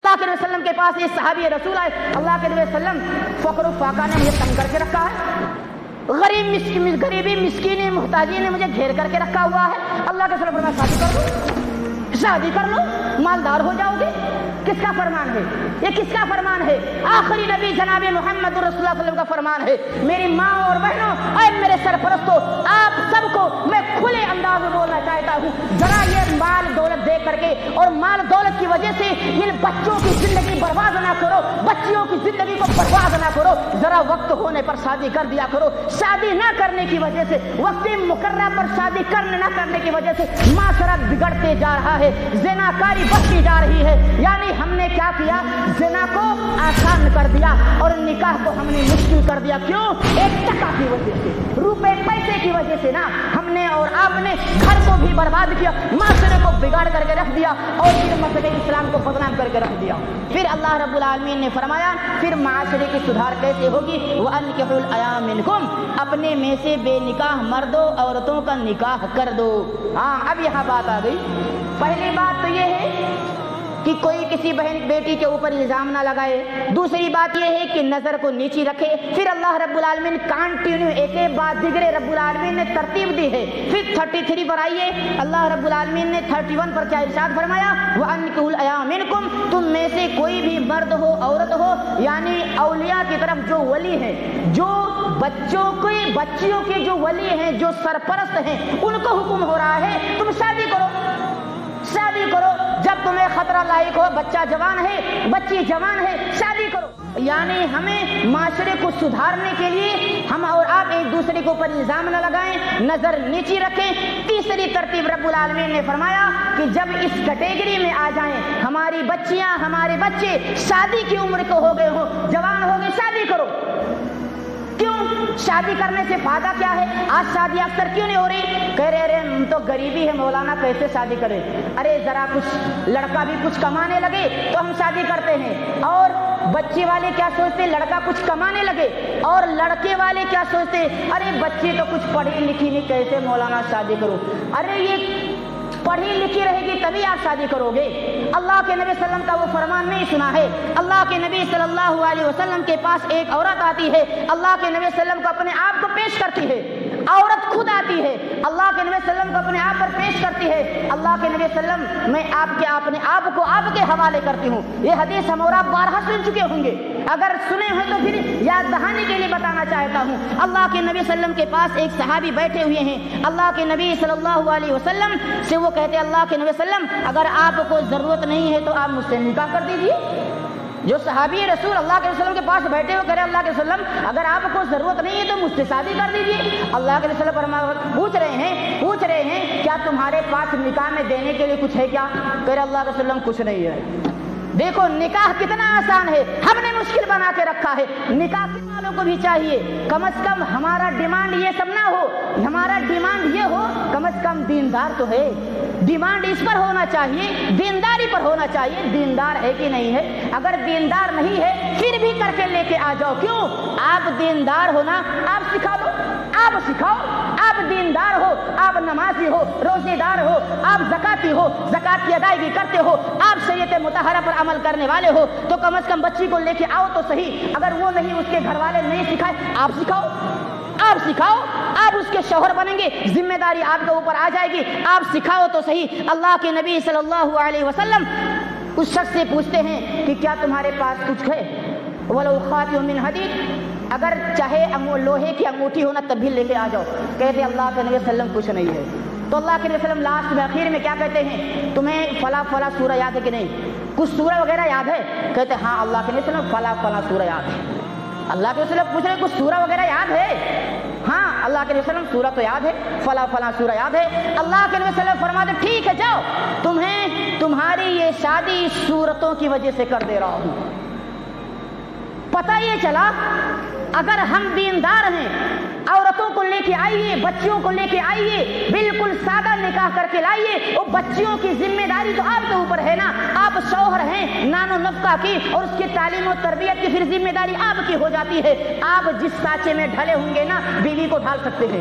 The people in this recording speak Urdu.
اللہ کے نبی وسلم کے پاس یہ صحابی رسول آئے، اللہ کے نبی وسلم فقر و فاقہ نے مجھے تنگ کر کے رکھا ہے، غریبی مسکینی محتاجی نے مجھے گھیر کر کے رکھا ہوا ہے، اللہ کے رسول فرمایا شادی کر لو مالدار ہو جاؤ گے۔ کس کا فرمان ہے یہ؟ کس کا فرمان ہے؟ آخری نبی جناب محمد رسول اللہ صلی اللہ علیہ وسلم کا فرمان ہے۔ میری ماں اور بہنوں اور میرے سرپرستوں، آپ سب کو میں کھلے انداز میں بولنا چاہتا ہوں، ذرا یہ مال دولت دے کر کے اور مال دولت کی وجہ سے ان بچوں کی زندگی برباد نہ کرو، بچیوں کی زندگی کو برباد نہ کرو، ذرا وقت ہونے پر شادی کر دیا کرو۔ شادی نہ کرنے کی وجہ سے، وقت مقررہ پر شادی نہ کرنے کی وجہ سے معاشرہ بگڑتے جا رہا ہے، زنا کاری بڑھتی جا رہی ہے۔ یعنی ہم نے کیا کیا؟ زنا کو آسان کر دیا اور نکاح کو ہم نے مشکل کر دیا۔ کیوں؟ ایک ٹکا کی وجہ سے، روپے پیسے کی وجہ سے نا، ہم نے اور آپ نے گھر کو بھی برباد کیا، معاشرے کو بگاڑ کر کے رکھ دیا اور پھر مذہب اسلام کو بدنام کر کے رکھ دیا۔ پھر اللہ رب العالمین نے فرمایا پھر معاشرے کی سدھار کیسے ہوگی؟ وَأَنكِحُوا الْأَيَامَ مِنكُمْ، اپنے میں سے بے نکاح مردوں عورتوں کا نکاح کر دو۔ ہاں اب یہاں بات آ گئی۔ پہلی بات تو یہ ہے کہ کوئی کسی بہن بیٹی کے اوپر الزام نہ لگائے، دوسری بات یہ ہے کہ نظر کو نیچی رکھے۔ پھر اللہ رب العالمین کانٹینیو ایک بعد دیگرے رب العالمین نے ترتیب دی ہے۔ پھر 33 پر آئیے، اللہ رب العالمین نے 31 پر کیا ارشاد فرمایا؟ وَأَنكِحُوا الْأَيَامَ مِنكُمْ، تم میں سے کوئی بھی مرد ہو عورت ہو، یعنی اولیاء کی طرف جو ولی ہیں، جو بچیوں کے جو ولی ہیں، جو سرپرست ہیں، ان کو حکم ہو رہا ہے تم شادی کرو، شادی کرو جب تمہیں خطرہ لاحق ہو، بچہ جوان ہے، بچی جوان ہے، شادی کرو۔ یعنی ہمیں معاشرے کو سدھارنے کے لیے ہم اور آپ ایک دوسرے کے اوپر الزام نہ لگائیں، نظر نیچی رکھیں۔ تیسری ترتیب رب العالمین نے فرمایا کہ جب اس کیٹیگری میں آ جائیں، ہماری بچیاں ہمارے بچے شادی کی عمر کو ہو گئے ہوں، جوان ہو گئے، شادی کرو۔ کیوں؟ شادی کرنے سے فائدہ کیا ہے؟ آج شادی اکثر کیوں نہیں ہو رہی؟ کہہ رہے ہم تو غریبی ہے مولانا، کیسے شادی کریں؟ ارے ذرا کچھ لڑکا بھی کچھ کمانے لگے تو ہم شادی کرتے ہیں۔ اور بچے والے کیا سوچتے؟ لڑکا کچھ کمانے لگے۔ اور لڑکے والے کیا سوچتے؟ ارے بچی تو کچھ پڑھی لکھی نہیں، کیسے مولانا شادی کرو؟ ارے یہ پڑھی لکھی رہے گی تبھی آپ شادی کرو گے۔ اللہ کے نبی صلی اللہ علیہ وسلم کا وہ فرمان نہیں سنا ہے؟ اللہ کے نبی صلی اللہ علیہ وسلم کے پاس ایک عورت آتی ہے، اللہ کے نبی صلی اللہ علیہ وسلم کو اپنے آپ کو پیش کرتی ہے، عورت خود آتی ہے، اللہ کے نبی صلی اللہ علیہ وسلم کو اپنے آپ پر پیش کرتی ہے، اللہ کے نبی صلی اللہ علیہ وسلم میں اپنے آپ کو آپ کے حوالے کرتی ہوں۔ یہ حدیث ہم اور آپ بارہا سن چکے ہوں گے، اگر سنے ہیں تو پھر یاد دہانی کے لیے بتانا چاہتا ہوں۔ اللہ کے نبی صلی اللہ علیہ وسلم کے پاس ایک صحابی بیٹھے ہوئے ہیں، اللہ کے نبی صلی اللہ علیہ وسلم سے وہ کہتے ہیں اللہ کے نبی صلی اللہ علیہ وسلم اگر آپ کو ضرورت نہیں ہے تو آپ مجھ سے نکاح کر دیجیے۔ جو صحابی رسول اللہ کے وسلم کے پاس بیٹھے ہوئے کرے اللہ کے وسلم اگر آپ کو ضرورت نہیں ہے تو مجھ سے شادی کر دیجیے۔ اللہ کے وسلم پوچھ رہے ہیں کیا تمہارے پاس نکاح میں دینے کے لیے کچھ ہے کیا؟ کہ اللہ کے وسلم کچھ نہیں ہے۔ دیکھو نکاح کتنا آسان ہے، ہم نے مشکل بنا کے رکھا ہے۔ نکاح والوں کو بھی چاہیے کم از کم ہمارا ڈیمانڈ یہ سب نہ ہو، ہمارا ڈیمانڈ یہ ہو کم از کم دیندار تو ہے، ڈیمانڈ اس پر ہونا چاہیے، دینداری پر ہونا چاہیے، دیندار ہے کہ نہیں ہے۔ اگر دیندار نہیں ہے پھر بھی کر کے لے کے آ جاؤ۔ کیوں؟ آپ دیندار ہو نا، آپ سکھا دو، آپ سکھاؤ، آپ دیندار ہو، آپ نمازی ہو، روزے دار ہو، آپ زکاتی ہو، زکات کی ادائیگی کرتے ہو، آپ شریعت مطہرہ پر عمل کرنے والے ہو تو کم از کم بچی کو لے کے آؤ تو صحیح۔ اگر وہ نہیں، اس کے گھر والے نہیں سکھائے، آپ سکھاؤ، آپ سکھاؤ، آپ اس کے شوہر بنیں گے، ذمہ داری آپ کے اوپر آ جائے گی، آپ سکھاؤ تو صحیح۔ اللہ کے نبی صلی اللہ علیہ وسلم اس شخص سے پوچھتے ہیں کہ کیا تمہارے پاس کچھ ہے؟ وَلَوْ خَاتِمٌ مِّنْ حَدِيدٍ، اگر چاہے لوہے کی انگوٹھی ہونا تب بھی لے کے آ جاؤ۔ کہتے اللہ کے نبی صلی اللہ علیہ وسلم کچھ نہیں ہے۔ تو اللہ کے نبی صلی اللہ علیہ وسلم لاسٹ میں آخر میں کیا کہتے ہیں؟ تمہیں فلاں فلاں سورہ یاد ہے کہ نہیں؟ کچھ سورہ وغیرہ یاد ہے؟ کہتے ہاں اللہ کے نبی صلی اللہ علیہ وسلم فلاں فلاں سورہ یاد ہے۔ اللہ کے وسلم پوچھ رہے کچھ سورہ وغیرہ یاد ہے؟ ہاں اللہ کے نبی صلی اللہ علیہ وسلم سورہ تو یاد ہے، فلاں فلاں سورہ یاد ہے۔ اللہ کے نبی صلی اللہ علیہ وسلم فرماتے ٹھیک ہے جاؤ، تمہیں تمہاری یہ شادی سورتوں کی وجہ سے کر دے رہا ہوں۔ پتہ یہ چلا اگر ہم دیندار ہیں، عورتوں کو لے کے آئیے، بچیوں کو لے کے آئیے، بالکل سادہ نکاح کر کے لائیے، اور بچیوں کی ذمہ داری تو آپ کے اوپر ہے نا، آپ شوہر ہیں، نان و نفقہ کی اور اس کی تعلیم و تربیت کی پھر ذمہ داری آپ کی ہو جاتی ہے۔ آپ جس سانچے میں ڈھلے ہوں گے نا، بیوی کو ڈھال سکتے ہیں۔